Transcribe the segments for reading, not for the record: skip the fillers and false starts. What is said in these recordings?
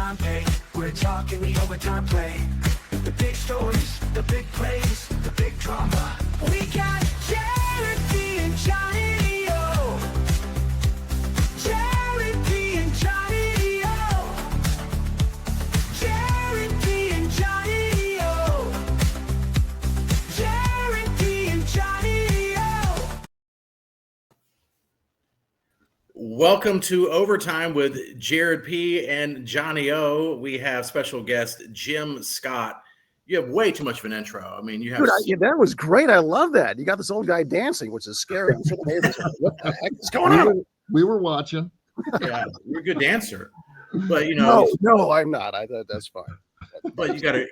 overtime pay. We're talking the overtime play. The big stories, the big plays, the big drama. We got Jared P and Johnny O. Jared P and Johnny O. Jared P and Johnny O. Jared P and Johnny O. Welcome to Overtime with Jared P. and Johnny O. We have special guest Jim Scott. You have way too much of an intro. I mean, you have. Dude, that was great. I love that. You got this old guy dancing, which is scary. I'm sure the neighbors are like, what the heck is going on? We were watching. Yeah, you're a good dancer, but you know. No, I'm not. That's fine. But you got a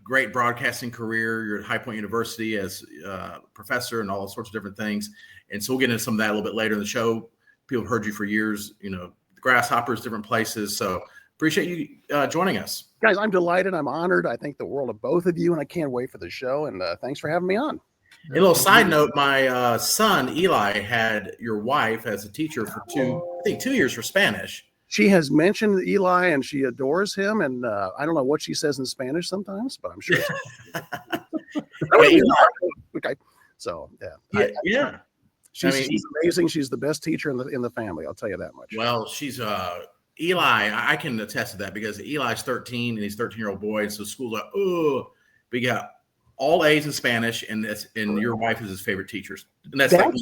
great broadcasting career. You're at High Point University as a professor and all sorts of different things. And so we'll get into some of that a little bit later in the show. People have heard you for years. You know, the Grasshoppers, different places. So appreciate you joining us. Guys, I'm delighted. I'm honored. I think the world of both of you, and I can't wait for the show. And thanks for having me on. A little side note, my son, Eli, had your wife as a teacher for 2 years for Spanish. She has mentioned Eli, and she adores him. And I don't know what she says in Spanish sometimes, but I'm sure. Okay. So, Yeah. She's amazing. She's the best teacher in the family. I'll tell you that much. Well, she's Eli. I can attest to that because Eli's 13 and he's a 13-year-old boy. And so school's like, oh, but you got all A's in Spanish, and your wife is his favorite teacher. And that's like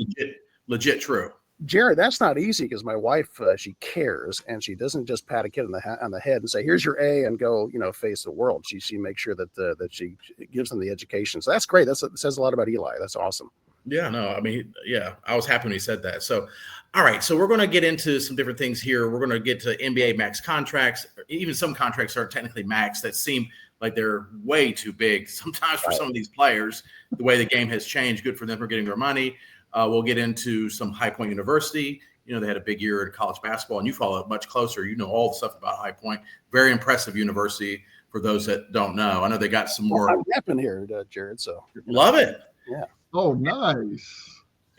legit true. Jared, that's not easy because my wife, she cares, and she doesn't just pat a kid on the head and say, "Here's your A," and go, face the world. She makes sure that she gives them the education. So that's great. That says a lot about Eli. That's awesome. Yeah, no, I mean, yeah, I was happy when he said that. So, all right, so we're going to get into some different things here. We're going to get to NBA max contracts. Even some contracts are technically max that seem like they're way too big sometimes for some of these players. The way the game has changed, good for them for getting their money. We'll get into some High Point University. They had a big year in college basketball, and you follow it much closer. You know all the stuff about High Point. Very impressive university for those that don't know. I know they got some more. I'm repping here, Jared. So love it. Yeah. Oh, nice.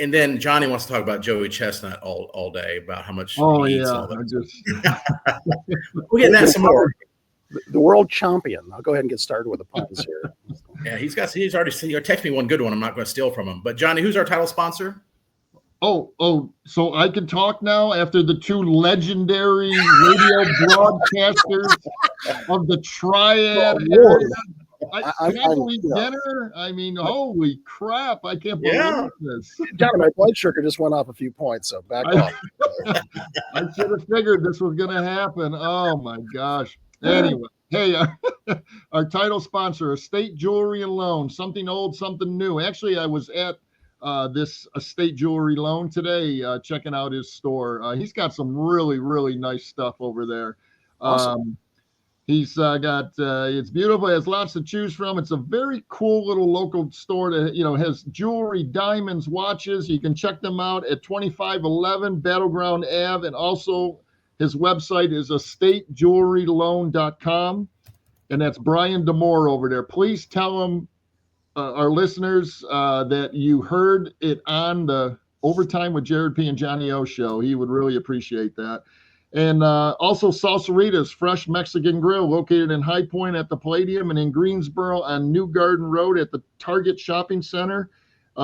And then Johnny wants to talk about Joey Chestnut all day about how much. Oh, he eats yeah. We'll get that some more. The world champion. I'll go ahead and get started with the puns here. Yeah, he's already texted me one good one. I'm not going to steal from him. But Johnny, who's our title sponsor? Oh, so I can talk now after the two legendary radio broadcasters of the Triad area. Family dinner. I mean, holy crap! I can't believe this. Johnny, my blood sugar just went off a few points, so back off. I should have figured this was going to happen. Oh my gosh. Anyway, hey, our title sponsor, Estate Jewelry and Loan. Something old, something new. Actually, I was at this Estate Jewelry Loan today, checking out his store. He's got some really, really nice stuff over there. Awesome. He's got it's beautiful. It has lots to choose from. It's a very cool little local store that has jewelry, diamonds, watches. You can check them out at 2511 Battleground Ave, and also his website is estatejewelryloan.com, and that's Brian Demore over there. Please tell him, our listeners, that you heard it on the Overtime with Jared P. and Johnny O show. He would really appreciate that. And also Salsaritas Fresh Mexican Grill, located in High Point at the Palladium and in Greensboro on New Garden Road at the Target Shopping Center.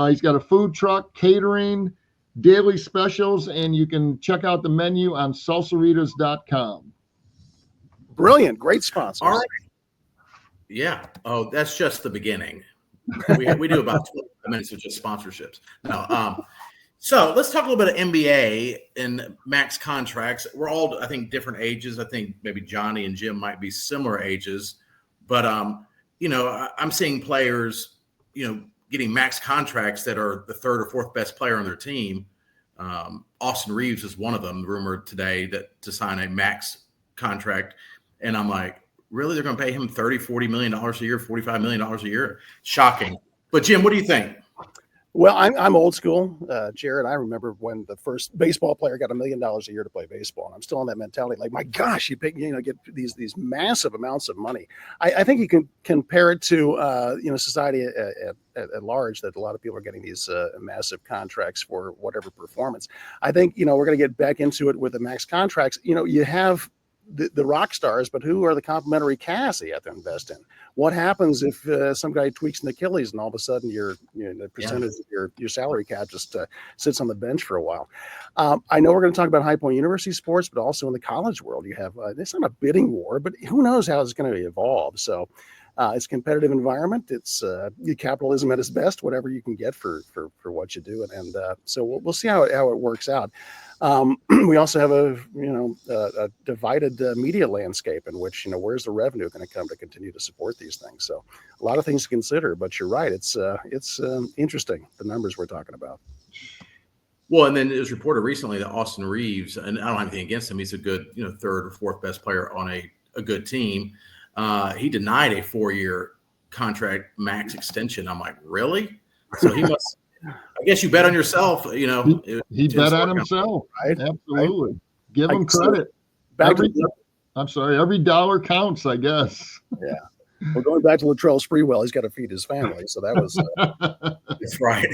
He's got a food truck, catering, daily specials, and you can check out the menu on salsaritas.com. Brilliant. Great sponsors. All right. Yeah. Oh, that's just the beginning. We do about 20 minutes of just sponsorships. No, so let's talk a little bit of NBA and max contracts. We're all, I think, different ages. I think maybe Johnny and Jim might be similar ages, but I'm seeing players, getting max contracts that are the third or fourth best player on their team. Austin Reeves is one of them, rumored today to sign a max contract. And I'm like, really? They're going to pay him $30-40 million a year, $45 million a year? Shocking. But Jim, what do you think? Well, I'm old school, Jared. I remember when the first baseball player got $1 million a year to play baseball, and I'm still on that mentality. Like, my gosh, you get these massive amounts of money. I think you can compare it to society at large, that a lot of people are getting these massive contracts for whatever performance. I think we're going to get back into it with the max contracts. You have the rock stars, but who are the complementary casts you have to invest in? What happens if some guy tweaks an Achilles and all of a sudden the percentage of your salary cap just sits on the bench for a while? I know we're going to talk about High Point University sports, but also in the college world, you have it's not a bidding war, but who knows how it's going to evolve. So it's a competitive environment. It's capitalism at its best, whatever you can get for what you do, and so we'll see how it works out. We also have a divided media landscape in which, where's the revenue going to come to continue to support these things? So a lot of things to consider, but you're right. It's interesting, the numbers we're talking about. Well, and then it was reported recently that Austin Reeves, and I don't have anything against him, he's a good, third or fourth best player on a good team. He denied a 4-year contract max extension. I'm like, really? So he must. I guess you bet on yourself. He bet on himself. Right? Absolutely. Right. Give him credit. Every dollar counts, I guess. Yeah. Well, going back to Latrell Sprewell, he's got to feed his family, so that was. That's right.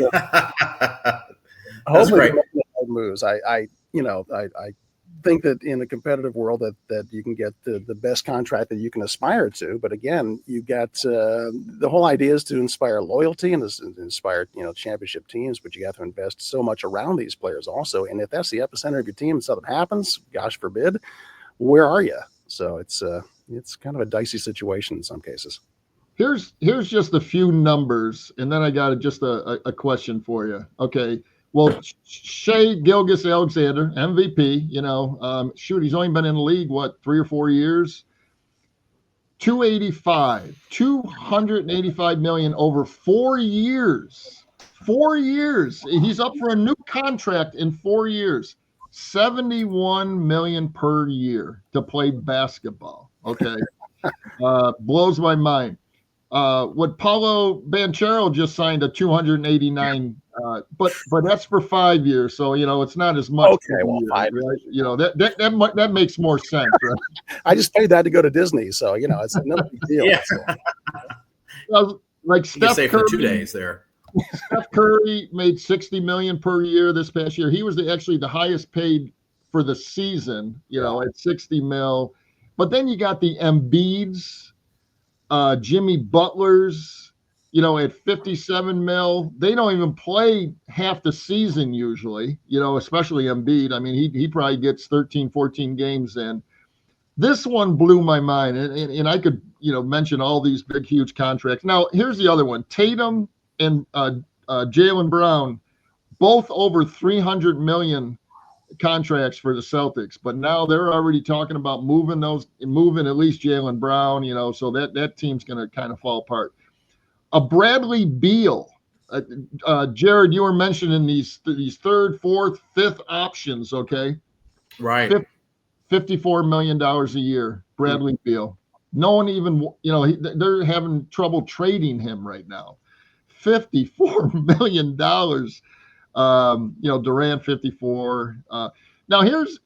That's great. Moves. I think that in a competitive world that you can get the best contract that you can aspire to, but again, you got the whole idea is to inspire loyalty and inspire championship teams, but you have to invest so much around these players also, and if that's the epicenter of your team and something happens, gosh forbid, where are you? So it's kind of a dicey situation in some cases. Here's just a few numbers, and then I got just a question for you. Okay. Well, Shea Gilgeous-Alexander, MVP, he's only been in the league, 3 or 4 years? 285 million over 4 years. 4 years. He's up for a new contract in 4 years. 71 million per year to play basketball. Okay. Blows my mind. What Paulo Banchero just signed a 289, but that's for 5 years, so it's not as much. Okay, well, 5 years, right? That makes more sense. Right? I just paid that to go to Disney, so it's no big deal. Yeah. So. Like Steph Curry, for 2 days there. Steph Curry made 60 million per year this past year. He was actually the highest paid for the season, at 60 mil. But then you got the Embiids. Jimmy Butler's, at 57 mil. They don't even play half the season usually, especially Embiid. I mean, he probably gets 13, 14 games in. This one blew my mind. And I could, mention all these big, huge contracts. Now, here's the other one. Tatum and Jaylen Brown, both over 300 million contracts for the Celtics, but now they're already talking about moving at least Jaylen Brown, so that team's going to kind of fall apart. A Bradley Beal, Jared, you were mentioning these third, fourth, fifth options, okay? Right. $54 million a year, Bradley Beal. No one even, they're having trouble trading him right now. $54 million. Durant 54. Now here's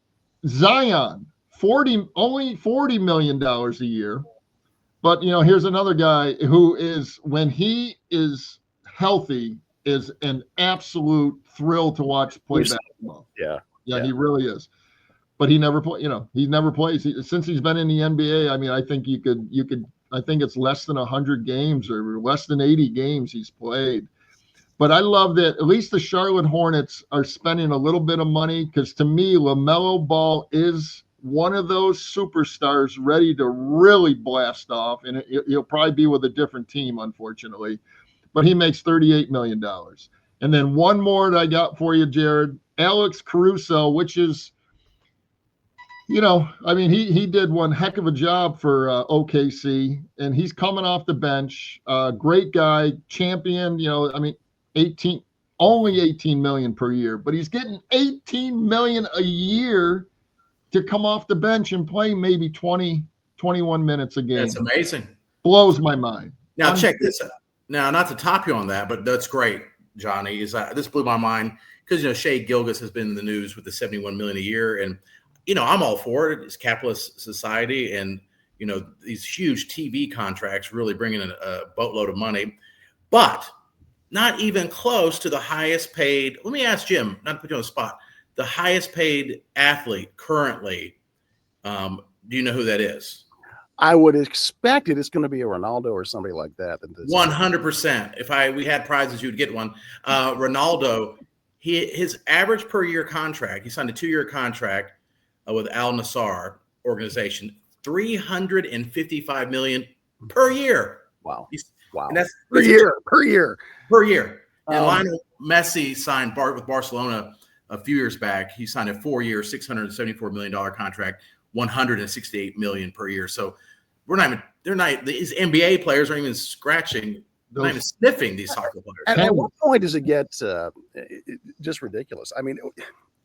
Zion, only $40 million a year. But here's another guy who is, when he is healthy, is an absolute thrill to watch play basketball. Yeah, he really is. But he never he never plays. Since he's been in the NBA, I mean, I think you could I think it's less than 100 games or less than 80 games he's played. But I love that at least the Charlotte Hornets are spending a little bit of money, because to me, LaMelo Ball is one of those superstars ready to really blast off. And he'll probably be with a different team, unfortunately. But he makes $38 million. And then one more that I got for you, Jared, Alex Caruso, which is, he did one heck of a job for OKC. And he's coming off the bench. Great guy, champion, only 18 million per year, but he's getting 18 million a year to come off the bench and play maybe 20, 21 minutes a game. That's amazing. Blows my mind. Now check this out. Now, not to top you on that, but that's great, Johnny. This blew my mind because Shea Gilgeous has been in the news with the 71 million a year, and I'm all for it. It's capitalist society, and these huge TV contracts really bringing in a boatload of money, but not even close to the highest paid. Let me ask Jim, not to put you on the spot, the highest paid athlete currently Do you know who that is? I would expect it's going to be a Ronaldo or somebody like that. 100%. If we had prizes, you would get one. Ronaldo, his average per year contract, he signed a 2-year contract with Al Nassr organization, $355 million per year. Wow. Wow. And that's per year. And Lionel Messi signed with Barcelona a few years back. He signed a 4-year, $674 million contract, $168 million per year. So these NBA players aren't even scratching, not even sniffing these soccer players. At what point does it get just ridiculous? I mean,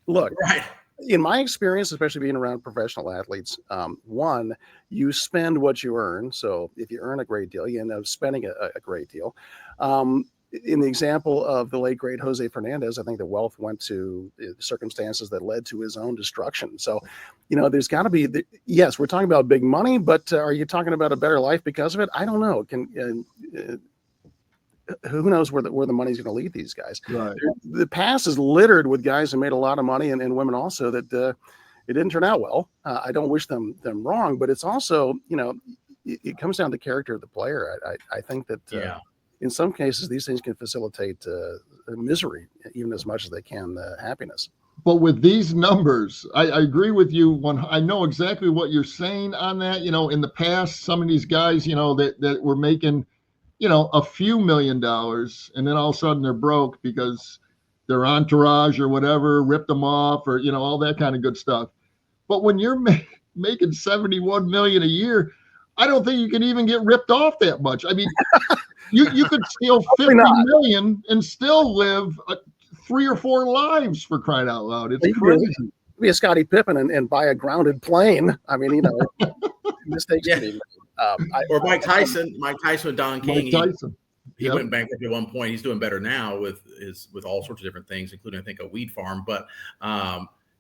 look, right. In my experience, especially being around professional athletes, one, you spend what you earn. So if you earn a great deal, you end up spending a great deal. In the example of the late, great Jose Fernandez, I think the wealth went to circumstances that led to his own destruction. So, there's got to be, yes, we're talking about big money, but are you talking about a better life because of it? I don't know. Who knows where the money's going to lead these guys? Right. The past is littered with guys who made a lot of money and women also that it didn't turn out well. I don't wish them wrong, but it's also, it comes down to character of the player. I think that in some cases, these things can facilitate misery even as much as they can happiness. But with these numbers, I agree with you. I know exactly what you're saying on that. In the past, some of these guys, that were making, a few $1 million, and then all of a sudden they're broke because their entourage or whatever ripped them off, or all that kind of good stuff. But when you're making $71 million a year, I don't think you can even get ripped off that much. I mean, you could steal 50 million and still live 3 or 4 lives, for crying out loud. It's crazy. Be a Scottie Pippen and buy a grounded plane. I mean, mistakes can be made. Or Mike Tyson with Don King. He Yep. went bankrupt at one point. He's doing better now with all sorts of different things, including, I think, a weed farm. But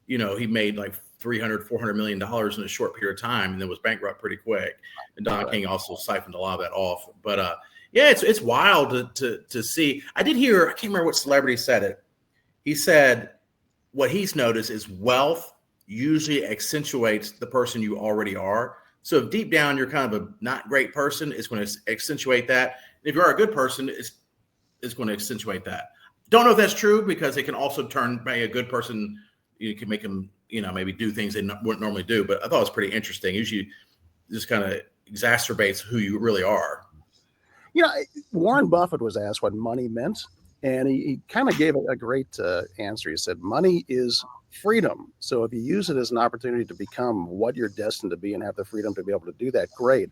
he made like $400 million in a short period of time, and then was bankrupt pretty quick. And Don King also siphoned a lot of that off. But it's wild to see. I did hear, I can't remember what celebrity said it. He said what he's noticed is wealth usually accentuates the person you already are. So if deep down you're kind of a not great person, it's going to accentuate that. If you are a good person, it's going to accentuate that. Don't know if that's true, because it can also turn by a good person. You can make them, maybe do things they wouldn't normally do. But I thought it was pretty interesting. Usually just kind of exacerbates who you really are. Warren Buffett was asked what money meant, and he kind of gave a great answer. He said, money is freedom. So if you use it as an opportunity to become what you're destined to be and have the freedom to be able to do that, great.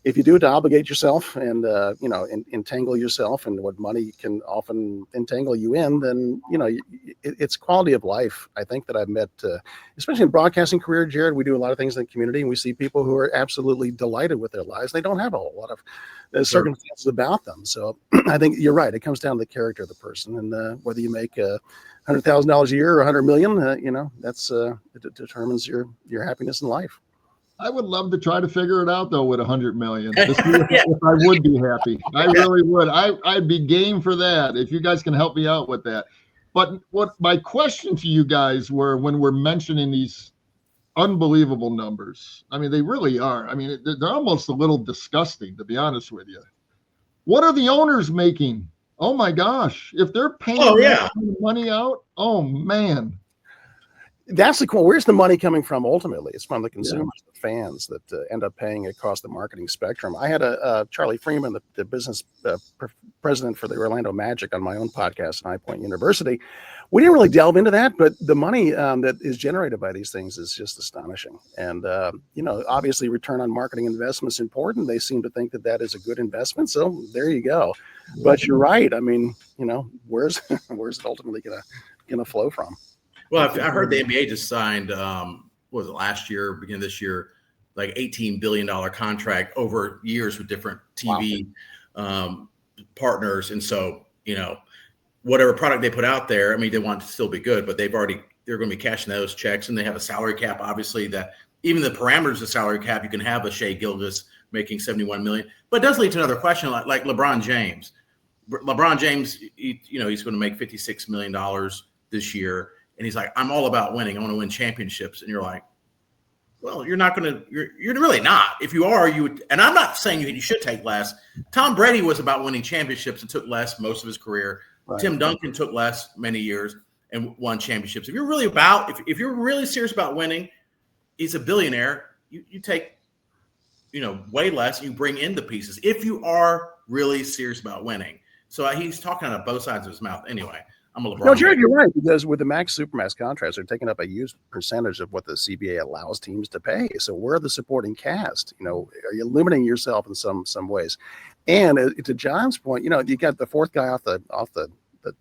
If you do it to obligate yourself and, entangle yourself in what money can often entangle you in, then, it's quality of life. I think that I've met, especially in broadcasting career, Jared, we do a lot of things in the community, and we see people who are absolutely delighted with their lives. They don't have a whole lot of circumstances about them. So I think you're right. It comes down to the character of the person, and whether you make $100,000 a year or $100 million, that's it determines your happiness in life. I would love to try to figure it out, though, with 100 million. If I would be happy. I really would. I'd be game for that if you guys can help me out with that. But what my question to you guys were, when we're mentioning these unbelievable numbers, I mean, they really are. I mean, they're almost a little disgusting, to be honest with you. What are the owners making? Oh, my gosh. If they're paying that kind of money out, oh, man. That's the question. Where's the money coming from? Ultimately, it's from the consumers, the fans that end up paying across the marketing spectrum. I had a Charlie Freeman, the business president for the Orlando Magic, on my own podcast at High Point University. We didn't really delve into that, but the money that is generated by these things is just astonishing. And obviously, return on marketing investment is important. They seem to think that is a good investment. So there you go. But you're right. I mean, where's it ultimately gonna flow from? Well, I heard the NBA just signed, what was it, last year, beginning of this year, like $18 billion contract over years with different TV partners. And so, whatever product they put out there, I mean, they want it to still be good, but they're going to be cashing those checks, and they have a salary cap, obviously, that even the parameters of salary cap, you can have a Shea Gilgeous making $71 million. But it does lead to another question, like LeBron James. LeBron James, he's going to make $56 million this year. And he's like, I'm all about winning. I want to win championships. And you're like, Well, you're not going to. You're really not. If you are, you would. And I'm not saying you should take less. Tom Brady was about winning championships and took less most of his career. Right. Tim Duncan took less many years and won championships. If you're really if you're really serious about winning, he's a billionaire. You take, way less. You bring in the pieces if you are really serious about winning. So he's talking out of both sides of his mouth. Anyway, I'm a LeBron. No, Jared, you're right, because with the Supermax contracts, they're taking up a huge percentage of what the CBA allows teams to pay. So where are the supporting cast? Are you limiting yourself in some ways? And to John's point, you got the fourth guy off the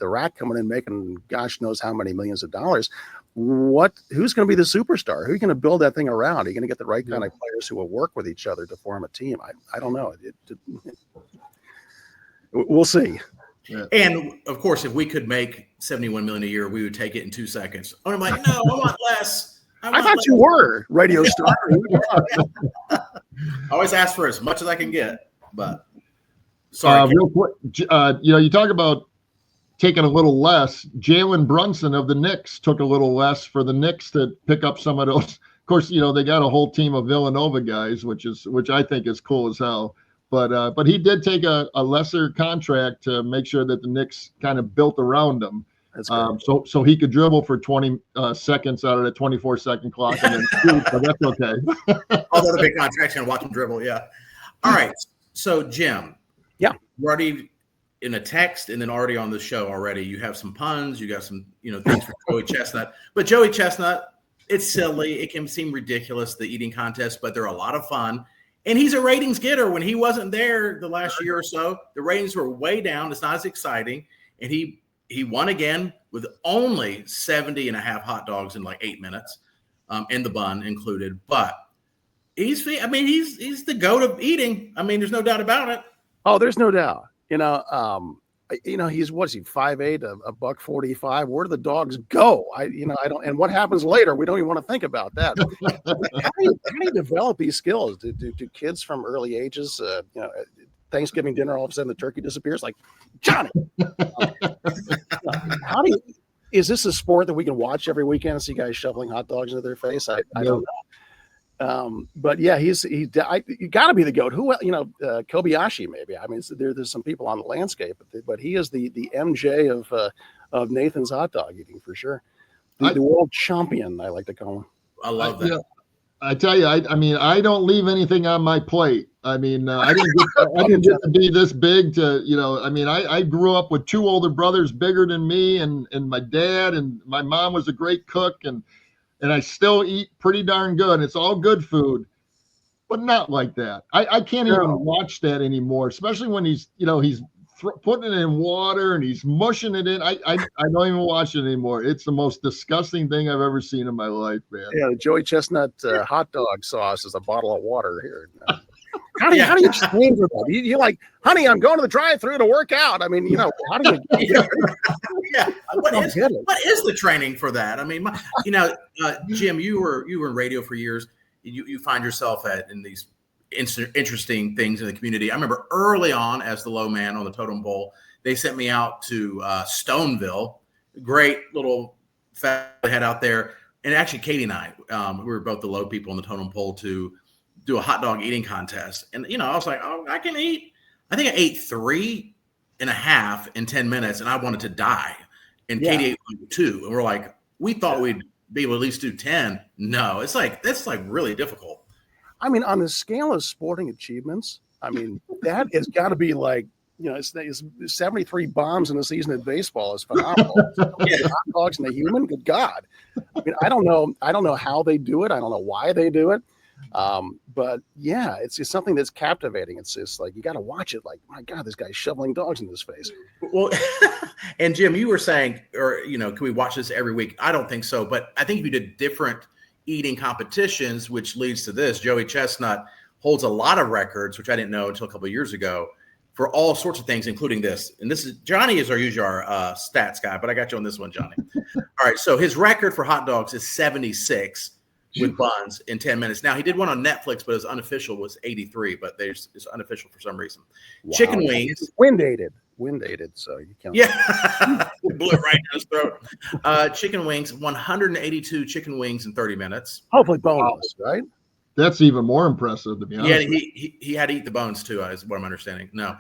rack coming in making gosh knows how many millions of dollars. Who's going to be the superstar? Who are you going to build that thing around? Are you going to get the right kind of players who will work with each other to form a team? I don't know. We'll see. Yeah. And of course, if we could make $71 million a year, we would take it in 2 seconds. I'm like, no, I want less. I thought you were radio star. I always ask for as much as I can get, but sorry. Real quick, you talk about taking a little less. Jalen Brunson of the Knicks took a little less for the Knicks to pick up some of those. Of course, they got a whole team of Villanova guys, which I think is cool as hell. But he did take a lesser contract to make sure that the Knicks kind of built around him. That's so he could dribble for 20 seconds out of the 24-second clock and then shoot, but that's okay. Although the big contract's going to watch him dribble, yeah. All right, so Jim. Yeah. You're already in a text and then already on the show already. You have some puns. You got some, things for Joey Chestnut. But Joey Chestnut, it's silly. It can seem ridiculous, the eating contest, but they're a lot of fun. And he's a ratings getter. When he wasn't there the last year or so, the ratings were way down. It's not as exciting. And he won again with only 70 and a half hot dogs in like 8 minutes, and the bun included. But he's the goat of eating. I mean, there's no doubt about it. Oh, there's no doubt. He's what's he 5'8", a $145. Where do the dogs go? I don't. And what happens later? We don't even want to think about that. How do you develop these skills? Do kids from early ages? Thanksgiving dinner, all of a sudden the turkey disappears. Like Johnny, is this a sport that we can watch every weekend and see guys shoveling hot dogs into their face? I don't know. But yeah, you got to be the GOAT. Who, Kobayashi maybe. I mean, there's some people on the landscape, but he is the MJ of Nathan's hot dog eating for sure. The world champion, I like to call him. I love that. Yeah, I tell you, I don't leave anything on my plate. I mean, I didn't get to be this big to, I grew up with 2 older brothers bigger than me and my dad, and my mom was a great cook, and I still eat pretty darn good. It's all good food, but not like that. I can't even watch that anymore, especially when he's putting it in water and he's mushing it in. I don't even watch it anymore. It's the most disgusting thing I've ever seen in my life, man. Yeah, the Joey Chestnut hot dog sauce is a bottle of water here. How do you train for that? You're like, honey, I'm going to the drive-thru to work out. I mean, how do you? Yeah. What is the training for that? I mean, Jim, you were in radio for years. You find yourself in these interesting things in the community. I remember early on, as the low man on the totem pole, they sent me out to Stoneville, great little fat head out there. And actually, Katie and I, we were both the low people on the totem pole to do a hot dog eating contest. And, I was like, oh, I can eat. I think I ate 3.5 in 10 minutes, and I wanted to die. And Katie ate 2. And we're like, we thought we'd be able to at least do 10. No, that's really difficult. I mean, on the scale of sporting achievements, I mean, that has got to be like, it's 73 bombs in a season of baseball is phenomenal. Hot dogs and the human, good God. I mean, I don't know how they do it. I don't know why they do it. But yeah, it's just something that's captivating. It's just like, you got to watch it. Like, my God, this guy's shoveling dogs in his face. Well, and Jim, you were saying, can we watch this every week? I don't think so, but I think if you did different eating competitions, which leads to this, Joey Chestnut holds a lot of records, which I didn't know until a couple of years ago, for all sorts of things, including this. And this is Johnny is usually our stats guy, but I got you on this one, Johnny. All right. So his record for hot dogs is 76 with buns in 10 minutes. Now he did one on Netflix, but his unofficial was 83, but it's unofficial for some reason. Wow. Chicken wings. When dated. wind aided, so you can't. Yeah, it blew it right in his throat. Chicken wings, 182 chicken wings in 30 minutes. Hopefully boneless, right? That's even more impressive, to be Yeah, honest. he had to eat the bones too, is what I'm understanding. No.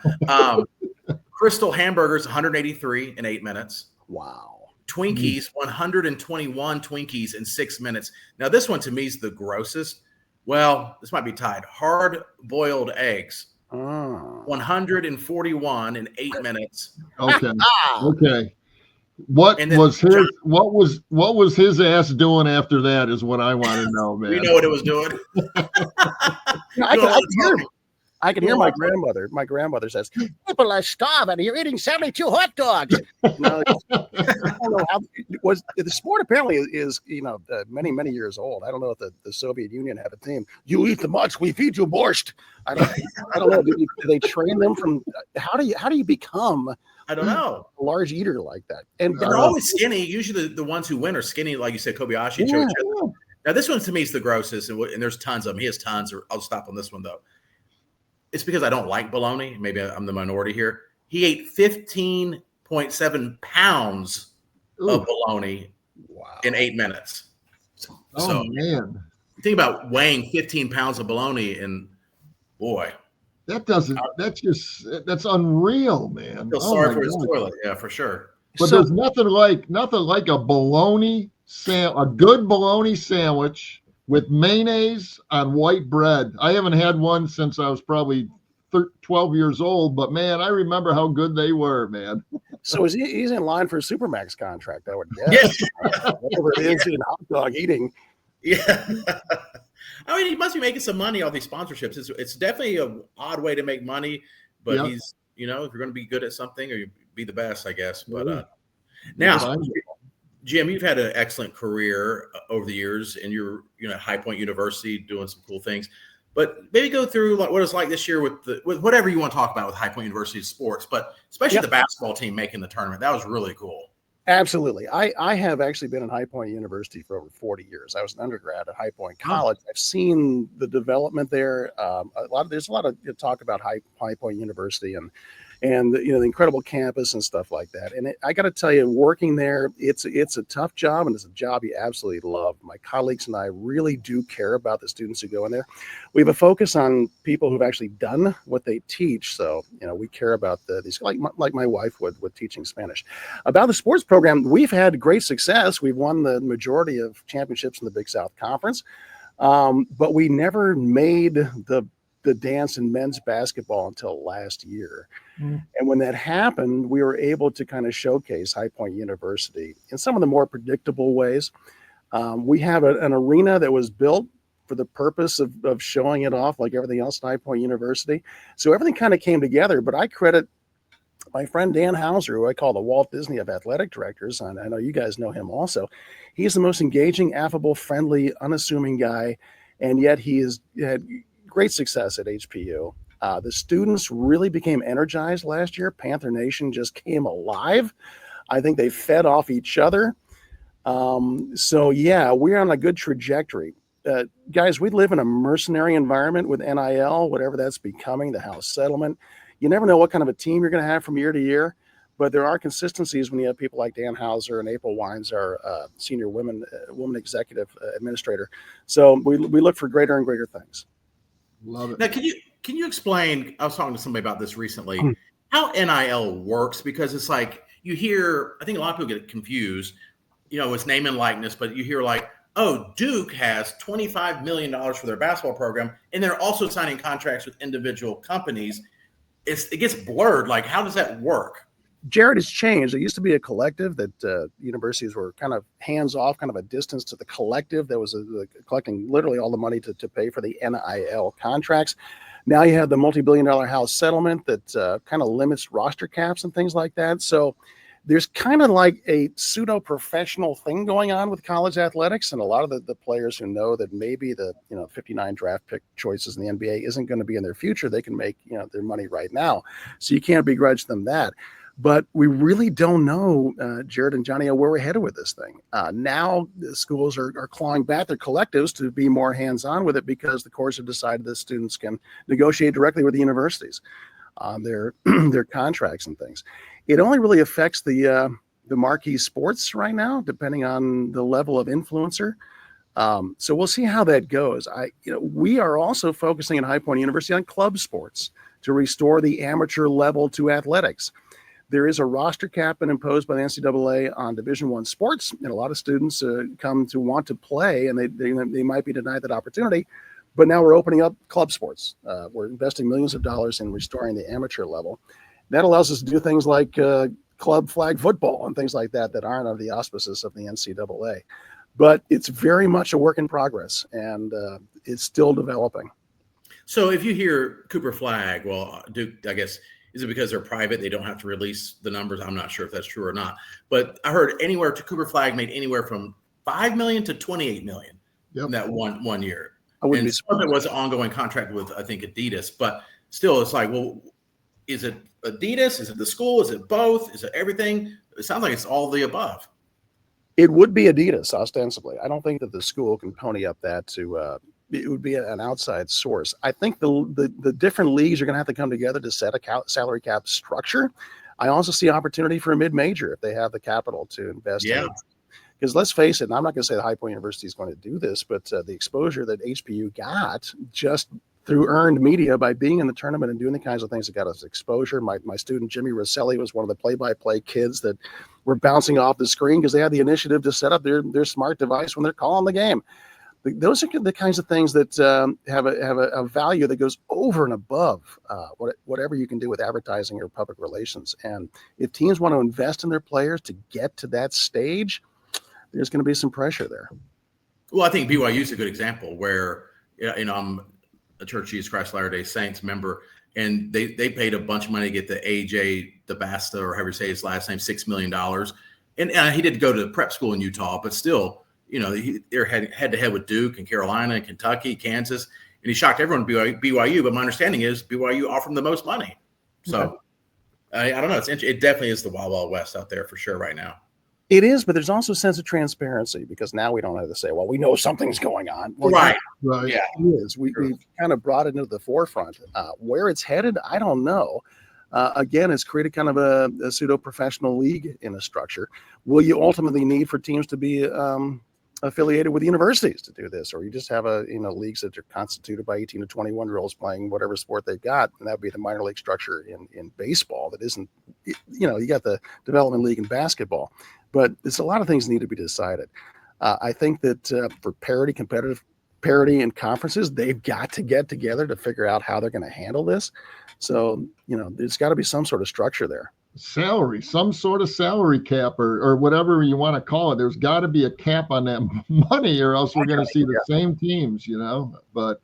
Crystal hamburgers, 183 in 8 minutes. Wow. Twinkies, 121 Twinkies in 6 minutes. Now, this one to me is the grossest. Well, this might be tied. Hard boiled eggs, 141 in 8 minutes. Okay. Okay. What And then was his ass doing after that is what I want to know, man. We know what it was doing. I can hear my grandmother. My grandmother says, "People are starving. You're eating 72 hot dogs." I don't know how was the sport. Apparently, is many years old. I don't know if the Soviet Union had a team. You eat the mutts, we feed you borscht. I don't know. Do they train them from? How do you become? I don't know. A large eater like that, and they're always skinny. Usually, the ones who win are skinny, like you said, Kobayashi. Yeah. Now, this one to me is the grossest, and there's tons of them. He has tons. I'll stop on this one though. It's because I don't like bologna. Maybe I'm the minority here. He ate 15.7 pounds of bologna in 8 minutes. So, man. Think about weighing 15 pounds of bologna, and boy. That's unreal, man. I feel sorry for his toilet. Yeah, for sure. But there's nothing like a good bologna sandwich with mayonnaise on white bread. I haven't had one since I was probably 12 years old, but man, I remember how good they were, man. So he's in line for a Supermax contract, I would guess. Yeah. Whatever it is in hot dog eating. Yeah. I mean, he must be making some money off these sponsorships. It's definitely an odd way to make money, but he's, if you're going to be good at something, or you be the best, I guess. But now, Jim, you've had an excellent career over the years, and you're at High Point University doing some cool things. But maybe go through what it's like this year with whatever you want to talk about with High Point University sports, but especially the basketball team making the tournament. That was really cool. Absolutely. I have actually been in High Point University for over 40 years. I was an undergrad at High Point College. I've seen the development there. There's a lot of talk about High Point University and the incredible campus and stuff like that. And I got to tell you, working there, it's a tough job, and it's a job you absolutely love. My colleagues and I really do care about the students who go in there. We have a focus on people who've actually done what they teach. So, we care about these, like my wife would with teaching Spanish. About the sports program, we've had great success. We've won the majority of championships in the Big South Conference, but we never made the dance in men's basketball until last year. And when that happened, we were able to kind of showcase High Point University in some of the more predictable ways. We have an arena that was built for the purpose of showing it off like everything else at High Point University. So everything kind of came together, but I credit my friend Dan Hauser, who I call the Walt Disney of athletic directors, and I know you guys know him also. He's the most engaging, affable, friendly, unassuming guy, and yet he has had great success at HPU. The students really became energized last year. Panther Nation just came alive. I think they fed off each other. So yeah, we're on a good trajectory. Guys, we live in a mercenary environment with NIL, whatever that's becoming, the house settlement. You never know what kind of a team you're going to have from year to year, but there are consistencies when you have people like Dan Hauser and April Wines, our senior woman executive administrator. So we look for greater and greater things. Love it. Now, can you explain? I was talking to somebody about this recently. How NIL works, because it's like you hear. I think a lot of people get confused. It's name and likeness, but you hear like, oh, Duke has $25 million for their basketball program, and they're also signing contracts with individual companies. It gets blurred. Like, how does that work? Jared, has changed. There used to be a collective that universities were kind of hands off, kind of a distance to the collective that was collecting literally all the money to pay for the NIL contracts. Now you have the multi-billion-dollar house settlement that kind of limits roster caps and things like that. So there's kind of like a pseudo-professional thing going on with college athletics, and a lot of the players who know that maybe the 59 draft pick choices in the NBA isn't going to be in their future, they can make their money right now. So you can't begrudge them that. But we really don't know, Jared and Johnny, where we're headed with this thing. Now the schools are clawing back their collectives to be more hands-on with it, because the courts have decided that students can negotiate directly with the universities. on their their contracts and things. It only really affects the marquee sports right now, depending on the level of influencer. So we'll see how that goes. We are also focusing at High Point University on club sports to restore the amateur level to athletics. There is a roster cap been imposed by the NCAA on Division I sports, and a lot of students come to want to play, and they might be denied that opportunity. But now we're opening up club sports. We're investing millions of dollars in restoring the amateur level. That allows us to do things like club flag football and things like that aren't under the auspices of the NCAA. But it's very much a work in progress, and it's still developing. So if you hear Cooper Flag, well, I guess, is it because they're private? They don't have to release the numbers. I'm not sure if that's true or not. But I heard Cooper Flag made anywhere from $5 million to $28 million in that one year. And some of it was an ongoing contract with, I think, Adidas. But still, it's like, well, is it Adidas? Is it the school? Is it both? Is it everything? It sounds like it's all the above. It would be Adidas, ostensibly. I don't think that the school can pony up that to it would be an outside source. I think the different leagues are going to have to come together to set a salary cap structure. I also see opportunity for a mid-major if they have the capital to invest in it. Because let's face it, and I'm not going to say the High Point University is going to do this, but the exposure that HPU got just through earned media by being in the tournament and doing the kinds of things that got us exposure. My student, Jimmy Rosselli, was one of the play-by-play kids that were bouncing off the screen because they had the initiative to set up their smart device when they're calling the game. Those are the kinds of things that have a value that goes over and above whatever you can do with advertising or public relations. And if teams want to invest in their players to get to that stage, there's going to be some pressure there. Well, I think BYU is a good example where, I'm a Church of Jesus Christ Latter-day Saints member, and they paid a bunch of money to get the AJ DeBasta, or however you say his last name, $6 million. And he did go to prep school in Utah, but still, they're head to head with Duke and Carolina and Kentucky, Kansas, and he shocked everyone at BYU. But my understanding is BYU offered him the most money. So I don't know. It definitely is the Wild Wild West out there for sure right now. It is, but there's also a sense of transparency because now we don't have to say, well, we know something's going on. Well, right. Yeah, it is. We've kind of brought it into the forefront. Where it's headed, I don't know. Again, it's created kind of a pseudo-professional league in a structure. Will you ultimately need for teams to be affiliated with universities to do this, or you just have leagues that are constituted by 18 to 21-year-olds playing whatever sport they've got, and that would be the minor league structure in baseball. That isn't, you got the development league in basketball, but it's a lot of things need to be decided. I think that for competitive parity in conferences, they've got to get together to figure out how they're going to handle this. So, there's got to be some sort of structure there. Some sort of salary cap or whatever you want to call it. There's got to be a cap on that money, or else we're going to see the same teams, but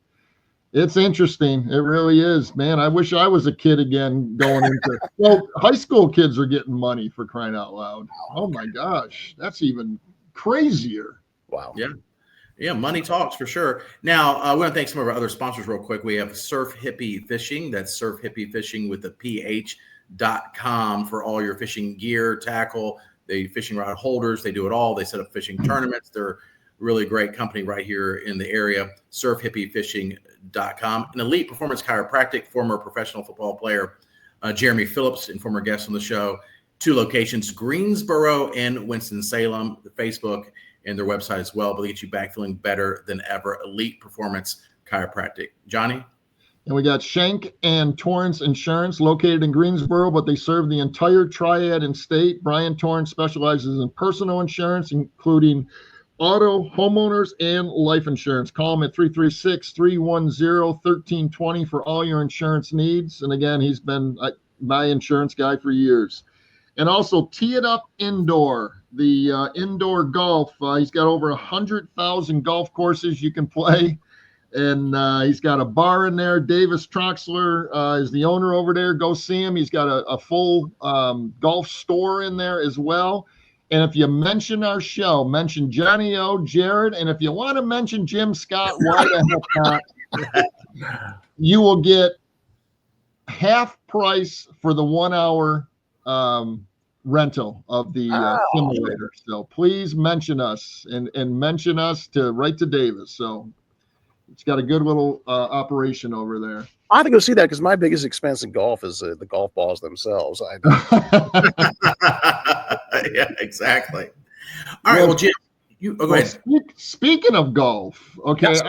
it's interesting. It really is, man. I wish I was a kid again going into, well, high school kids are getting money, for crying out loud. Oh my gosh. That's even crazier. Wow. Yeah, money talks for sure. Now, we want to thank some of our other sponsors real quick. We have Surf Hippie Fishing. That's Surf Hippie Fishing with the PH.com for all your fishing gear, tackle, the fishing rod holders. They do it all. They set up fishing tournaments. They're a really great company right here in the area. SurfHippieFishing.com. An elite performance chiropractic, former professional football player Jeremy Phillips, and former guest on the show. 2 locations, Greensboro and Winston-Salem. Facebook and their website as well, but they get you back feeling better than ever. Elite Performance Chiropractic. Johnny? And we got Schenck and Torrance Insurance, located in Greensboro, but they serve the entire triad and state. Brian Torrance specializes in personal insurance, including auto, homeowners, and life insurance. Call him at 336-310-1320 for all your insurance needs. And again, he's been my insurance guy for years. And also Tee It Up Indoor, the indoor golf. He's got over 100,000 golf courses you can play. And he's got a bar in there. Davis Troxler is the owner over there. Go see him. He's got a full golf store in there as well. And if you mention our show, mention Johnny O, Jared, and if you want to mention Jim Scott, why the heck not? You will get half price for the 1 hour rental of the simulator. So please mention us and mention us to right to Davis. So it's got a good little operation over there. I have to go see that because my biggest expense in golf is the golf balls themselves. Yeah, exactly. All right, well, Jim, go ahead. Speaking of golf, okay, Yes.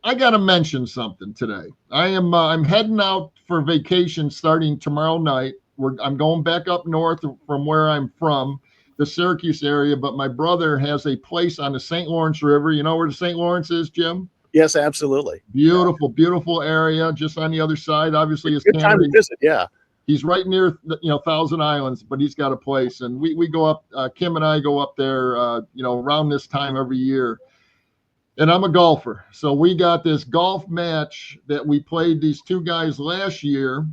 I gotta mention something today. I'm heading out for vacation starting tomorrow night. I'm going back up north from where I'm from, the Syracuse area. But my brother has a place on the St. Lawrence River. You know where the St. Lawrence is, Jim? Yes, absolutely. Beautiful, beautiful area. Just on the other side, obviously, is Good time to visit. Yeah. He's right near, Thousand Islands, but he's got a place, and we go up. Kim and I go up there, around this time every year. And I'm a golfer, so we got this golf match that we played these two guys last year.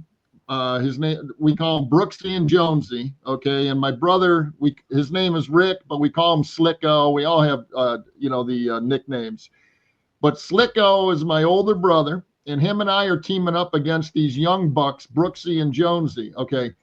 His name, we call him Brooksy and Jonesy. Okay, and my brother, his name is Rick, but we call him Slicko. We all have, the nicknames. But Slicko is my older brother, and him and I are teaming up against these young bucks, Brooksy and Jonesy. Okay.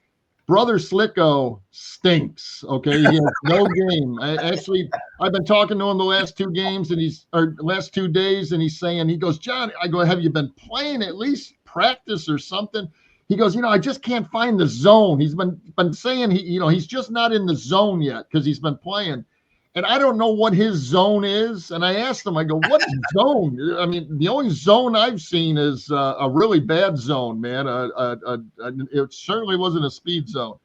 Brother Slicko stinks. Okay. He has no game. I've been talking to him the last 2 games last 2 days, and he's saying, he goes, John, I go, have you been playing at least practice or something? He goes, I just can't find the zone. He's been saying he's just not in the zone yet because he's been playing. And I don't know what his zone is. And I asked him, I go, what zone? I mean, the only zone I've seen is a really bad zone, man. It certainly wasn't a speed zone.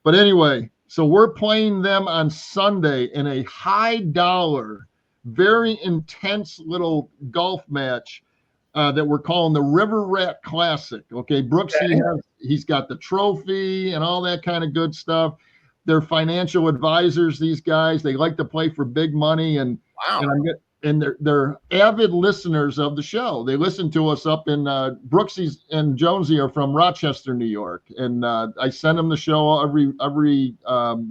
But anyway, so we're playing them on Sunday in a high dollar, very intense little golf match that we're calling the River Rat Classic. Okay, Brooksy, he's got the trophy and all that kind of good stuff. They're financial advisors, these guys. They like to play for big money, and they're avid listeners of the show. They listen to us up in Brooksy and Jonesy are from Rochester, New York, and I send them the show every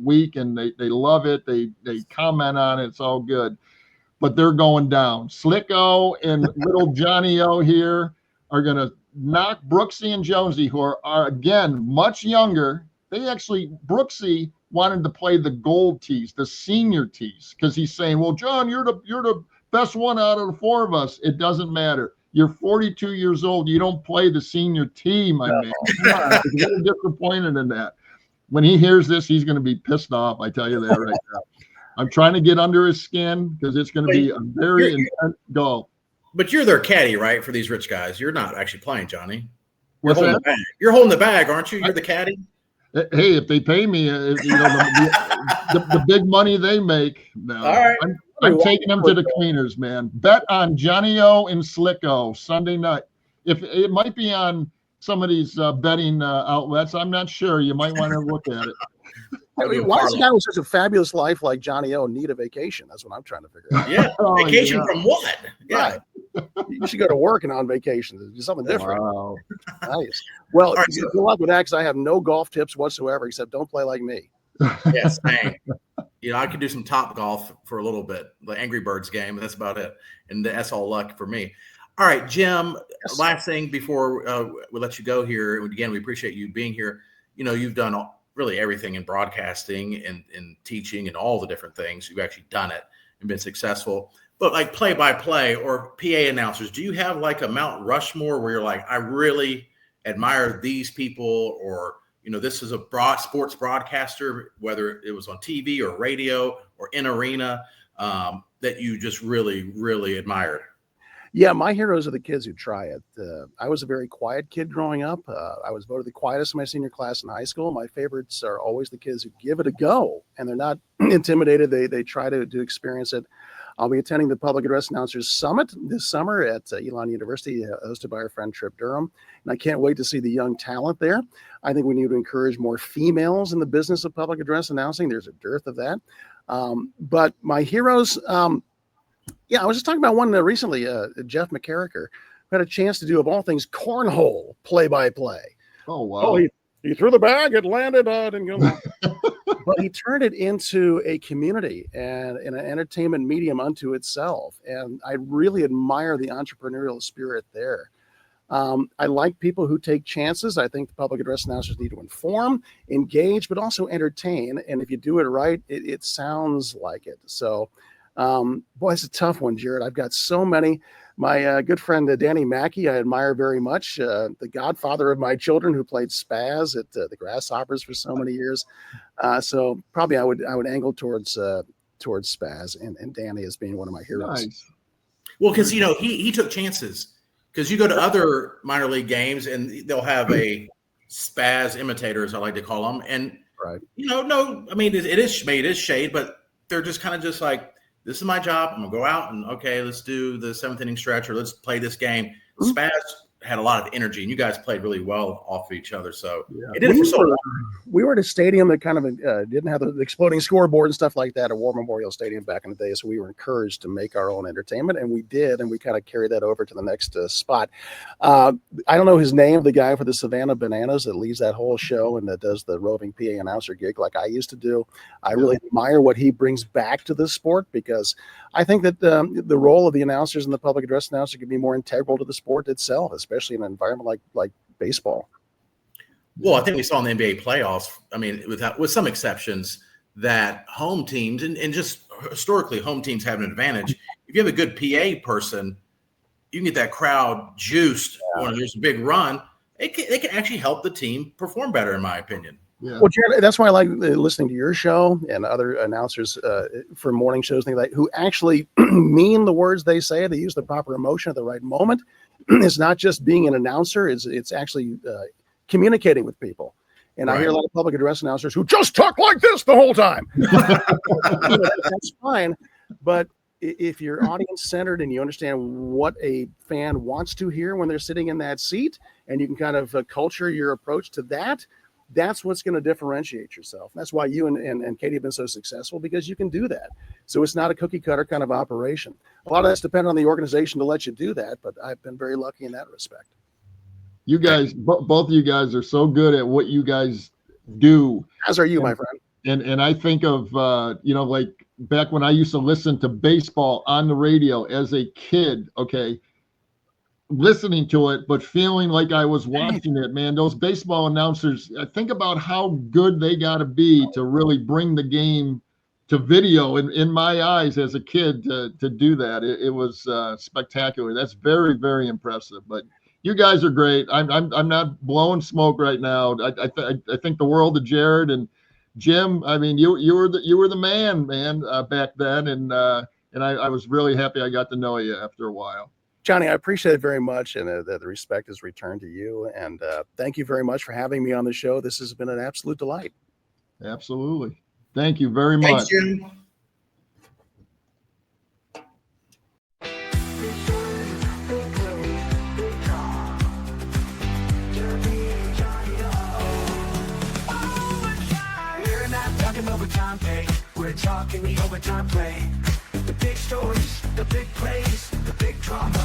week, and they love it. They comment on it. It's all good, but they're going down. Slicko and little Johnny O here are going to knock Brooksy and Jonesy, who are again much younger. Brooksy wanted to play the gold tees, the senior tees, because he's saying, well, John, you're the best one out of the 4 of us. It doesn't matter. You're 42 years old. You don't play the senior tee, my man. He's really disappointed in that. When he hears this, he's going to be pissed off. I tell you that right now. I'm trying to get under his skin because it's going to be a very intense golf. But you're their caddy, right, for these rich guys? You're not actually playing, Johnny. You're What's holding that? the bag. You're holding the bag, aren't you? You're the caddy? Hey, if they pay me, the big money they make, no, All right. I'm taking them to the cleaners, man. Bet on Johnny O and Slicko Sunday night. If it might be on some of these betting outlets, I'm not sure. You might want to look at it. I mean, why does a guy with such a fabulous life like Johnny O need a vacation? That's what I'm trying to figure out. Yeah, vacation from what? Yeah. Right. You should go to work and on vacation. Do something different. Wow. Nice. Well, Right. good luck with that because I have no golf tips whatsoever except don't play like me. Yes, dang. I could do some top golf for a little bit, the Angry Birds game, and that's about it. And that's all luck for me. All right, Jim, last thing before we let you go here. Again, we appreciate you being here. You've done really everything in broadcasting and teaching and all the different things. You've actually done it and been successful. But like play-by-play or PA announcers, do you have like a Mount Rushmore where you're like, I really admire these people, or this is a sports broadcaster, whether it was on TV or radio or in arena, that you just really, really admired? Yeah, my heroes are the kids who try it. I was a very quiet kid growing up. I was voted the quietest in my senior class in high school. My favorites are always the kids who give it a go, and they're not intimidated. They try to experience it. I'll be attending the Public Address Announcers Summit this summer at Elon University, hosted by our friend Trip Durham. And I can't wait to see the young talent there. I think we need to encourage more females in the business of public address announcing. There's a dearth of that. But my heroes, I was just talking about one recently, Jeff McCarricker, who had a chance to do, of all things, cornhole play-by-play. Oh, wow. Oh, he threw the bag, it landed, didn't go. But he turned it into a community and an entertainment medium unto itself. And I really admire the entrepreneurial spirit there. I like people who take chances. I think the public address announcers need to inform, engage, but also entertain. And if you do it right, it sounds like it. So, boy, it's a tough one, Jared. I've got so many. My good friend Danny Mackey, I admire very much. The godfather of my children, who played Spaz at the Grasshoppers for so many years. So probably I would angle towards Spaz and Danny as being one of my heroes. Nice. Well, because he took chances. Because you go to other minor league games and they'll have a Spaz imitator, as I like to call them, and Right. no, I mean it is shade, but they're just kind of just like, this is my job. I'm gonna go out and okay, let's do the 7th inning stretch or let's play this game. Spaz had a lot of energy, and you guys played really well off of each other. So it did it for so long. We were at a stadium that kind of didn't have the exploding scoreboard and stuff like that at War Memorial Stadium back in the day. So we were encouraged to make our own entertainment, and we did, and we kind of carried that over to the next spot. I don't know his name, the guy for the Savannah Bananas that leads that whole show and that does the roving PA announcer gig like I used to do. I really admire what he brings back to the sport, because I think that the role of the announcers and the public address announcer can be more integral to the sport itself, especially in an environment like baseball. Well, I think we saw in the NBA playoffs, I mean, with some exceptions, that home teams and just historically home teams have an advantage. If you have a good PA person, you can get that crowd juiced when there's a big run. They can actually help the team perform better, in my opinion. Yeah. Well, Jared, that's why I like listening to your show and other announcers for morning shows, things like who actually mean the words they say. They use the proper emotion at the right moment. It's not just being an announcer; it's actually communicating with people. And I hear a lot of public address announcers who just talk like this the whole time. That's fine, but if you're audience centered and you understand what a fan wants to hear when they're sitting in that seat, and you can kind of culture your approach to that, that's what's going to differentiate yourself. That's why you and Katie have been so successful, because you can do that. So it's not a cookie cutter kind of operation. A lot of that's dependent on the organization to let you do that, but I've been very lucky in that respect. You guys, both of you guys are so good at what you guys do. As are you, my friend. And I think of, like back when I used to listen to baseball on the radio as a kid, okay, listening to it, but feeling like I was watching it, man. Those baseball announcers, I think about how good they got to be to really bring the game to video in my eyes as a kid to do that. It was spectacular. That's very, very impressive. But you guys are great. I'm not blowing smoke right now. I think the world of Jared and Jim. I mean, you were the man back then, and I was really happy I got to know you after a while. Johnny, I appreciate it very much, and the respect is returned to you. And thank you very much for having me on the show. This has been an absolute delight. Absolutely. Thank you very much. Thanks, Jim. We're not talking overtime pay. We're talking the overtime play. The big stories, the big plays, the big drama.